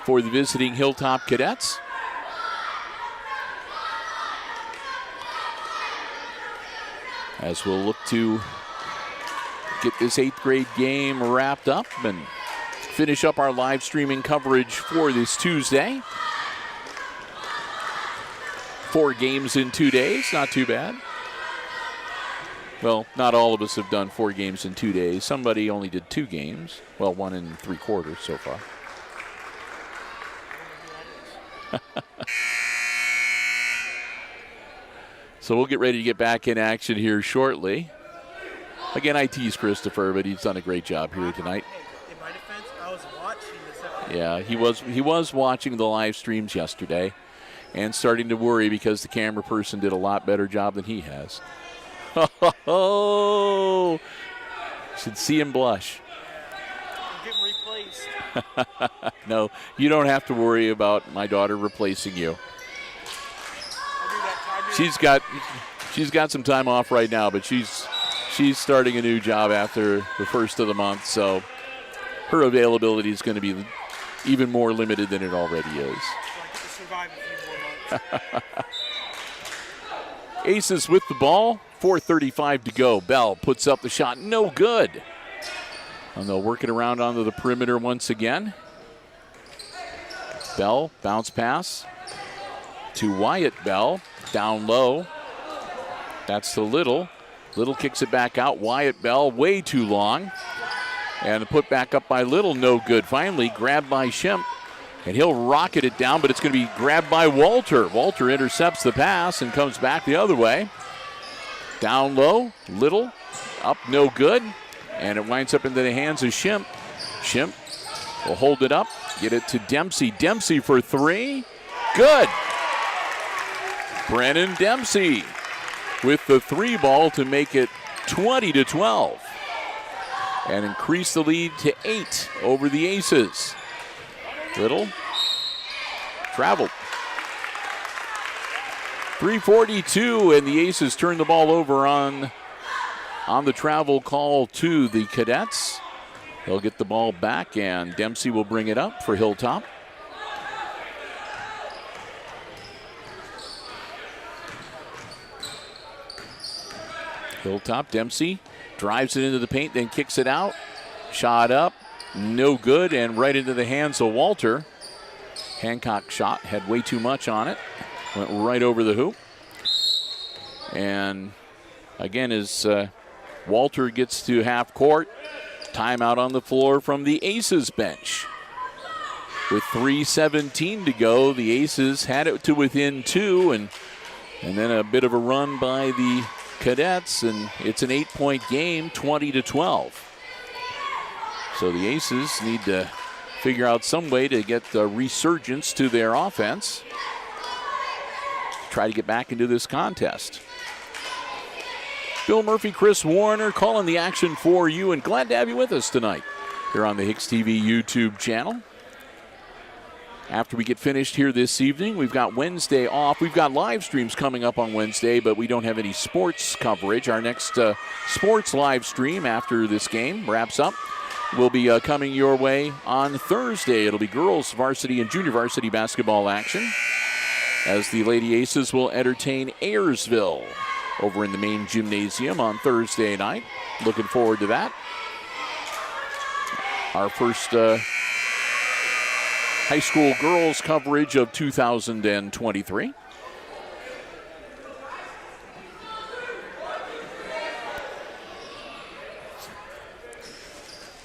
for the visiting Hilltop Cadets. As we'll look to get this 8th grade game wrapped up and finish up our live streaming coverage for this Tuesday. 4 games in 2 days, not too bad. Well, not all of us have done 4 games in 2 days. Somebody only did 2 games. Well, 1 3/4 so far. So we'll get ready to get back in action here shortly. Again, I tease Christopher, but he's done a great job here tonight. In my defense, I was watching this. Yeah, he was watching the live streams yesterday and starting to worry because the camera person did a lot better job than he has. Oh, should see him blush. I'm getting replaced. No, you don't have to worry about my daughter replacing you. She's got some time off right now, but she's starting a new job after the first of the month, so her availability is going to be even more limited than it already is. So I get to survive a few more months. Aces with the ball, 4:35 to go. Bell puts up the shot, no good. And they'll work it around onto the perimeter once again. Bell, bounce pass to Wyatt Bell, down low. That's to Little. Little kicks it back out. Wyatt Bell, way too long. And the put back up by Little, no good. Finally grabbed by Shemp. And he'll rocket it down, but it's going to be grabbed by Walter. Walter intercepts the pass and comes back the other way. Down low, Little, up, no good. And it winds up into the hands of Shemp. Shemp will hold it up, get it to Dempsey. Dempsey for 3. Good. Brennan Dempsey with the 3 ball to make it 20-12. And increase the lead to 8 over the Aces. Little traveled. 3:42, and the Aces turn the ball over on the travel call to the Cadets. They'll get the ball back, and Dempsey will bring it up for Hilltop. Hilltop, Dempsey drives it into the paint, then kicks it out. Shot up, no good, and right into the hands of Walter. Hancock shot, had way too much on it. Went right over the hoop. And again, as Walter gets to half court, timeout on the floor from the Aces bench. With 3:17 to go, the Aces had it to within 2, and then a bit of a run by the Cadets, and it's an 8-point game, 20-12. So the Aces need to figure out some way to get a resurgence to their offense. Try to get back into this contest. Bill Murphy, Chris Warner calling the action for you, and glad to have you with us tonight here on the HIX-TV YouTube channel. After we get finished here this evening, we've got Wednesday off. We've got live streams coming up on Wednesday, but we don't have any sports coverage. Our next sports live stream after this game wraps up will be coming your way on Thursday. It'll be girls varsity and junior varsity basketball action as the Lady Aces will entertain Ayersville over in the main gymnasium on Thursday night. Looking forward to that. Our first high school girls coverage of 2023.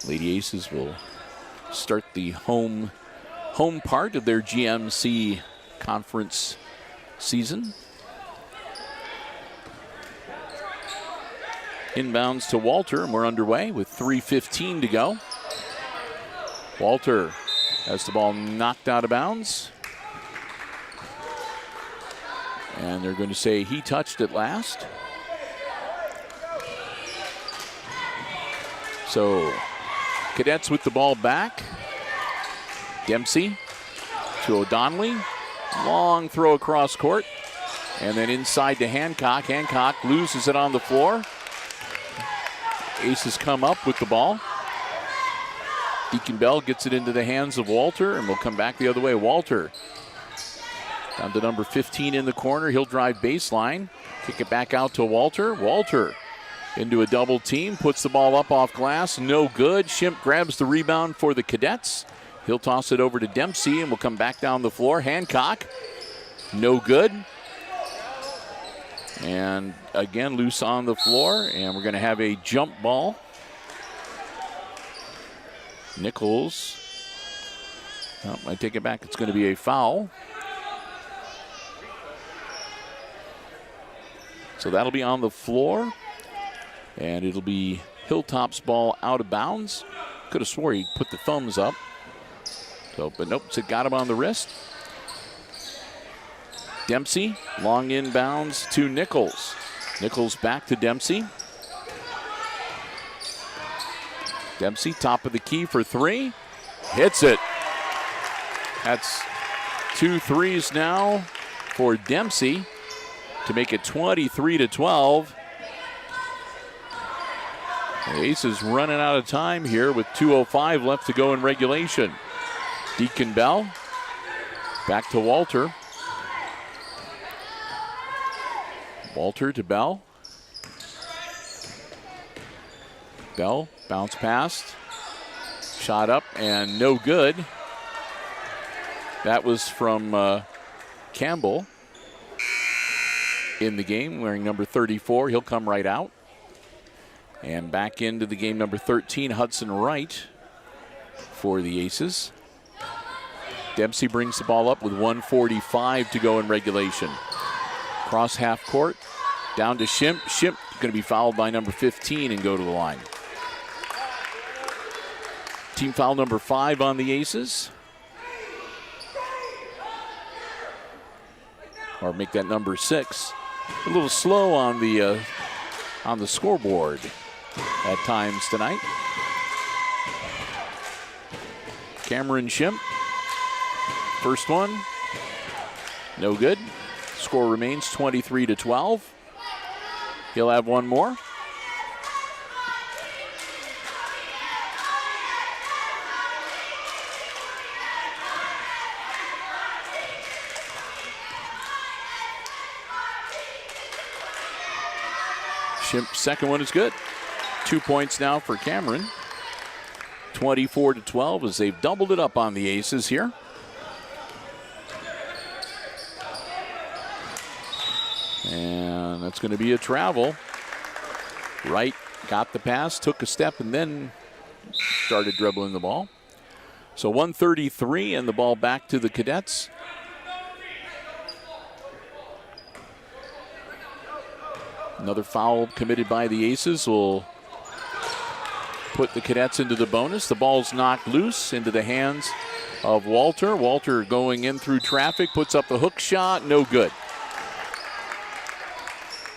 Lady Aces will start the home part of their GMC conference season. Inbounds to Walter, and we're underway with 3:15 to go. Walter has the ball knocked out of bounds. And they're going to say he touched it last. So, Cadets with the ball back. Dempsey to O'Donnelly. Long throw across court. And then inside to Hancock. Hancock loses it on the floor. Aces come up with the ball. Deacon Bell gets it into the hands of Walter, and we'll come back the other way. Walter down to number 15 in the corner. He'll drive baseline. Kick it back out to Walter. Walter into a double team. Puts the ball up off glass. No good. Schimpf grabs the rebound for the Cadets. He'll toss it over to Dempsey, and we'll come back down the floor. Hancock, no good. And again, loose on the floor, and we're going to have a jump ball. Nichols, oh, I take it back. It's going to be a foul. So that'll be on the floor, and it'll be Hilltop's ball out of bounds. Could have swore he put the thumbs up. So, but nope, it got him on the wrist. Dempsey, long inbounds to Nichols. Nichols back to Dempsey. Dempsey, top of the key for three. Hits it. That's 2 threes now for Dempsey to make it 23-12. The Aces running out of time here with 2:05 left to go in regulation. Deacon Bell back to Walter. Walter to Bell. Bell, bounce past. Shot up and no good. That was from Campbell in the game, wearing number 34. He'll come right out. And back into the game, number 13, Hudson Wright for the Aces. Dempsey brings the ball up with 1:45 to go in regulation. Cross half court, down to Schimpf. Schimpf going to be fouled by number 15 and go to the line. Team foul number 5 on the Aces. Or make that number 6. A little slow on the scoreboard at times tonight. Cameron Schimpf. First one, no good. Score remains 23-12. He'll have one more. Schimpf's second one is good. 2 points now for Cameron. 24-12 as they've doubled it up on the Aces here. And that's going to be a travel. Wright got the pass, took a step, and then started dribbling the ball. So 1:33 and the ball back to the Cadets. Another foul committed by the Aces will put the Cadets into the bonus. The ball's knocked loose into the hands of Walter. Walter going in through traffic, puts up the hook shot, no good.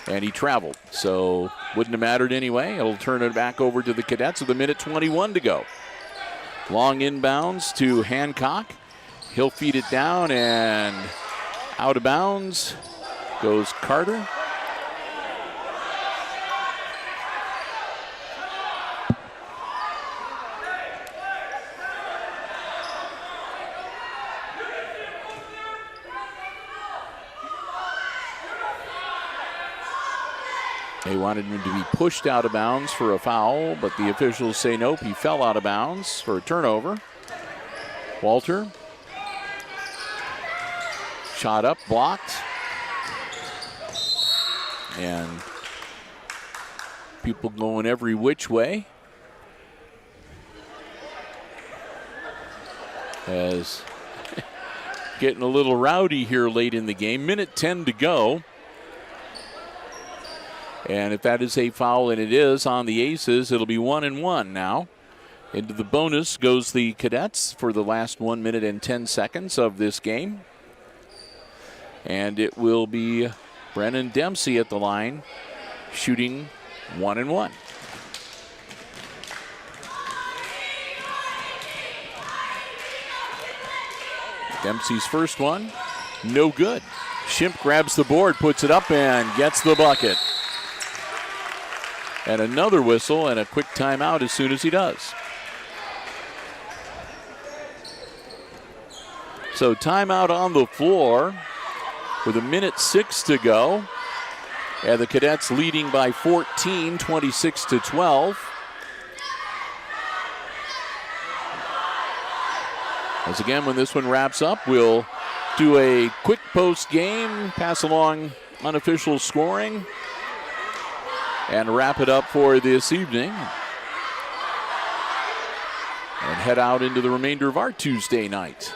And he traveled, so wouldn't have mattered anyway. It'll turn it back over to the Cadets with 1:21 to go. Long inbounds to Hancock. He'll feed it down, and out of bounds goes Carter. They wanted him to be pushed out of bounds for a foul, but the officials say nope, he fell out of bounds for a turnover. Walter. Shot up, blocked. And people going every which way. As getting a little rowdy here late in the game. 1:10 to go. And if that is a foul, and it is on the Aces, it'll be 1-1 now. Into the bonus goes the Cadets for the last 1 minute and 10 seconds of this game. And it will be Brennan Dempsey at the line, shooting 1-1. Dempsey's first one, no good. Shimp grabs the board, puts it up, and gets the bucket. And another whistle and a quick timeout as soon as he does. So timeout on the floor with 1:06 to go. And the Cadets leading by 14, 26-12. As again, when this one wraps up, we'll do a quick post game, pass along unofficial scoring, and wrap it up for this evening. And head out into the remainder of our Tuesday night.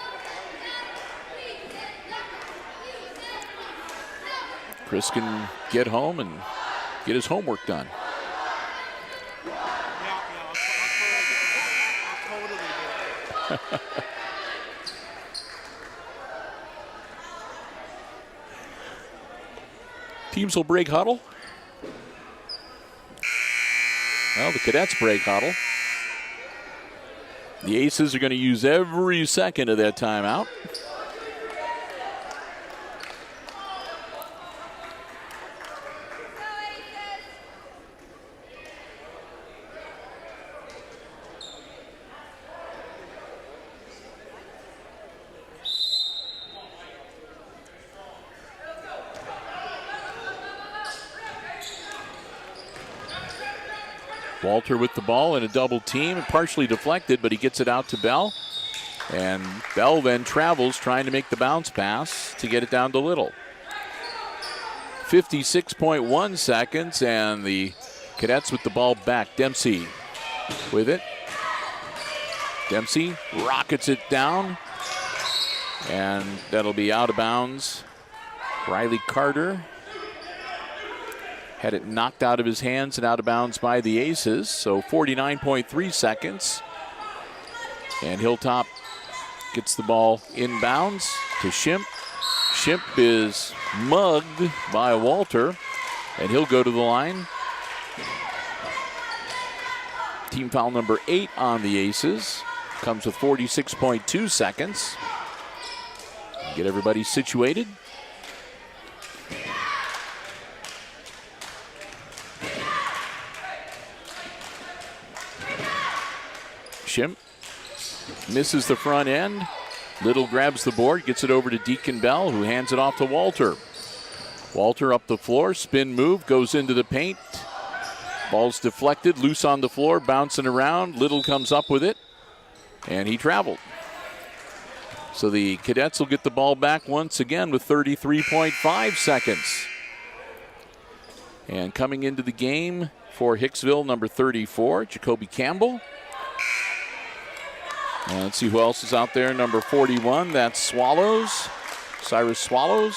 Chris can get home and get his homework done. I'll totally do. Teams will break huddle. Well, the Cadets break huddle. The Aces are going to use every second of that timeout. Walter with the ball in a double team, partially deflected, but he gets it out to Bell. And Bell then travels trying to make the bounce pass to get it down to Little. 56.1 seconds, and the Cadets with the ball back. Dempsey with it. Dempsey rockets it down, and that'll be out of bounds. Riley Carter had it knocked out of his hands and out of bounds by the Aces. So 49.3 seconds. And Hilltop gets the ball inbounds to Shimp. Shimp is mugged by Walter, and he'll go to the line. Team foul number 8 on the Aces. Comes with 46.2 seconds. Get everybody situated. Shimp misses the front end. Little grabs the board, gets it over to Deacon Bell, who hands it off to Walter. Walter up the floor, spin move, goes into the paint. Ball's deflected, loose on the floor, bouncing around. Little comes up with it, and he traveled. So the Cadets will get the ball back once again with 33.5 seconds. And coming into the game for Hicksville, number 34, Jacoby Campbell. And let's see who else is out there. Number 41, that's Swallows. Cyrus Swallows.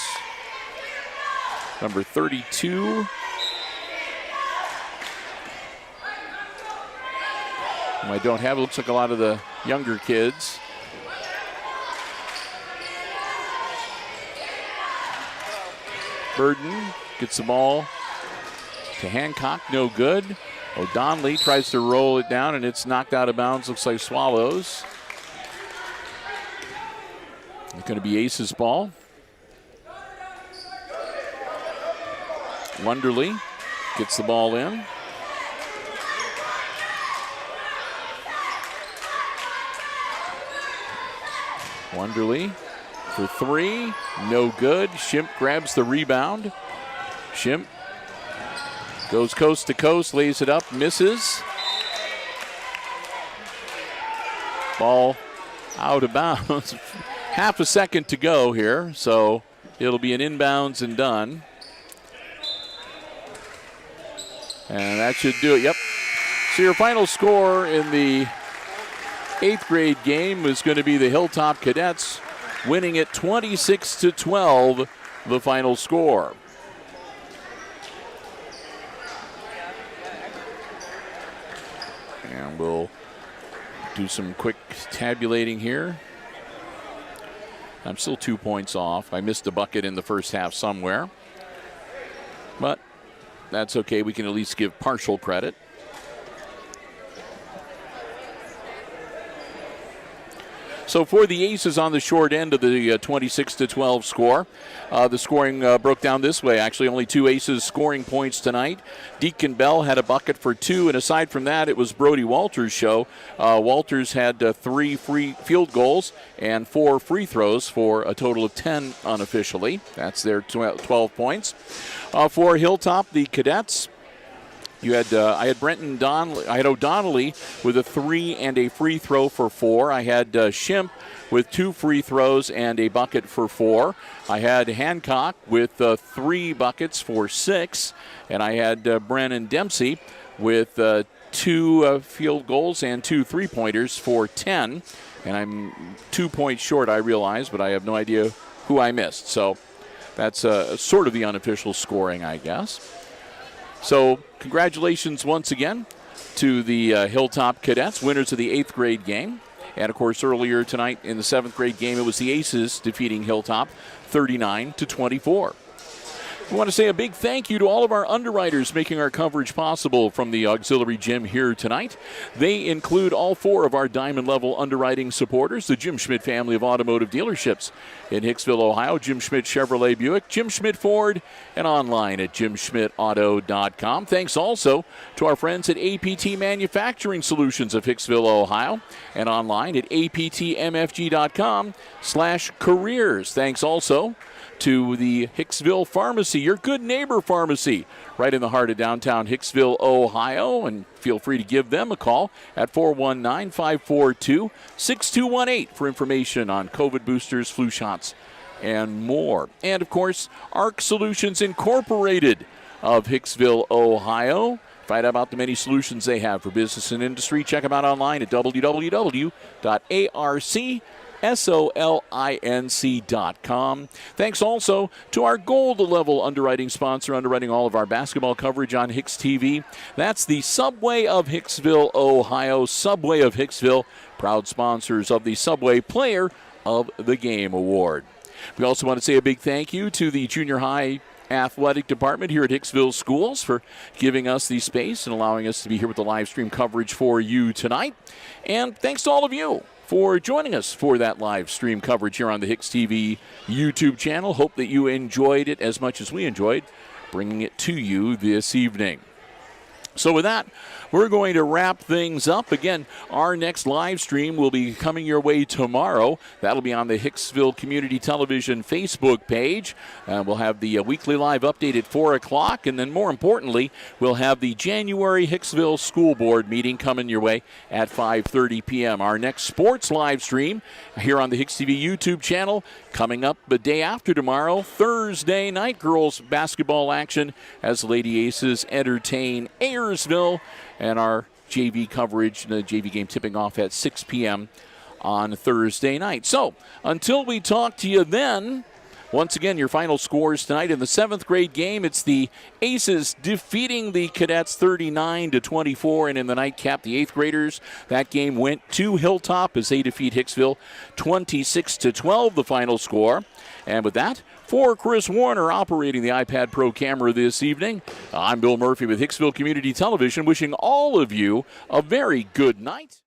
Number 32. I don't have, it looks like a lot of the younger kids. Burden gets the ball to Hancock, no good. O'Donnelly tries to roll it down, and it's knocked out of bounds. Looks like Swallows. It's going to be Ace's ball. Wonderly gets the ball in. Wonderly for three, no good. Shimp grabs the rebound. Shimp goes coast to coast, lays it up, misses. Ball out of bounds. Half a second to go here, so it'll be an inbounds and done. And that should do it, yep. So your final score in the 8th grade game is going to be the Hilltop Cadets winning it 26-12, the final score. And we'll do some quick tabulating here. I'm still 2 points off. I missed a bucket in the first half somewhere. But that's okay. We can at least give partial credit. So for the Aces on the short end of the 26-12 score, the scoring broke down this way. Actually, only 2 Aces scoring points tonight. Deacon Bell had a bucket for 2, and aside from that, it was Brody Walters' show. Walters had 3 free field goals and 4 free throws for a total of 10 unofficially. That's their 12 points. For Hilltop, the Cadets, I had Brenton Donnelly. I had O'Donnelly with a 3 and a free throw for 4. I had Shimp with 2 free throws and a bucket for 4. I had Hancock with 3 buckets for 6, and I had Brennan Dempsey with 2 field goals and 2 3-pointers for 10. And I'm 2 points short, I realize, but I have no idea who I missed. So that's sort of the unofficial scoring, I guess. So congratulations once again to the Hilltop Cadets, winners of the 8th grade game. And, of course, earlier tonight in the 7th grade game, it was the Aces defeating Hilltop 39-24. We want to say a big thank you to all of our underwriters making our coverage possible from the auxiliary gym here tonight. They include all 4 of our diamond level underwriting supporters, the Jim Schmidt family of automotive dealerships in Hicksville, Ohio, Jim Schmidt Chevrolet Buick, Jim Schmidt Ford, and online at jimschmidtauto.com. Thanks also to our friends at APT Manufacturing Solutions of Hicksville, Ohio, and online at aptmfg.com/careers. Thanks also to the Hicksville Pharmacy, your good neighbor pharmacy, right in the heart of downtown Hicksville, Ohio. And feel free to give them a call at 419-542-6218 for information on COVID boosters, flu shots, and more. And, of course, ARC Solutions Incorporated of Hicksville, Ohio. Find out about the many solutions they have for business and industry. Check them out online at www.arcsolinc.com. Thanks also to our gold level underwriting sponsor, underwriting all of our basketball coverage on HIX-TV. That's the Subway of Hicksville, Ohio. Subway of Hicksville, proud sponsors of the Subway Player of the Game Award. We also want to say a big thank you to the junior high athletic department here at Hicksville Schools for giving us the space and allowing us to be here with the live stream coverage for you tonight. And thanks to all of you for joining us for that live stream coverage here on the HIX-TV YouTube channel. Hope that you enjoyed it as much as we enjoyed bringing it to you this evening. So with that, we're going to wrap things up. Again, our next live stream will be coming your way tomorrow. That'll be on the Hicksville Community Television Facebook page. We'll have the weekly live update at 4 o'clock. And then more importantly, we'll have the January Hicksville School Board meeting coming your way at 5:30 p.m. Our next sports live stream here on the HIX-TV YouTube channel coming up the day after tomorrow, Thursday night, girls basketball action as Lady Aces entertain Ayersville, and our JV coverage, the JV game tipping off at 6 p.m. on Thursday night. So until we talk to you then, once again, your final scores tonight in the 7th grade game, it's the Aces defeating the Cadets 39-24, and in the nightcap, the 8th graders, that game went to Hilltop as they defeat Hicksville 26-12, the final score. And with that, for Chris Warner operating the iPad Pro camera this evening, I'm Bill Murphy with Hicksville Community Television, wishing all of you a very good night.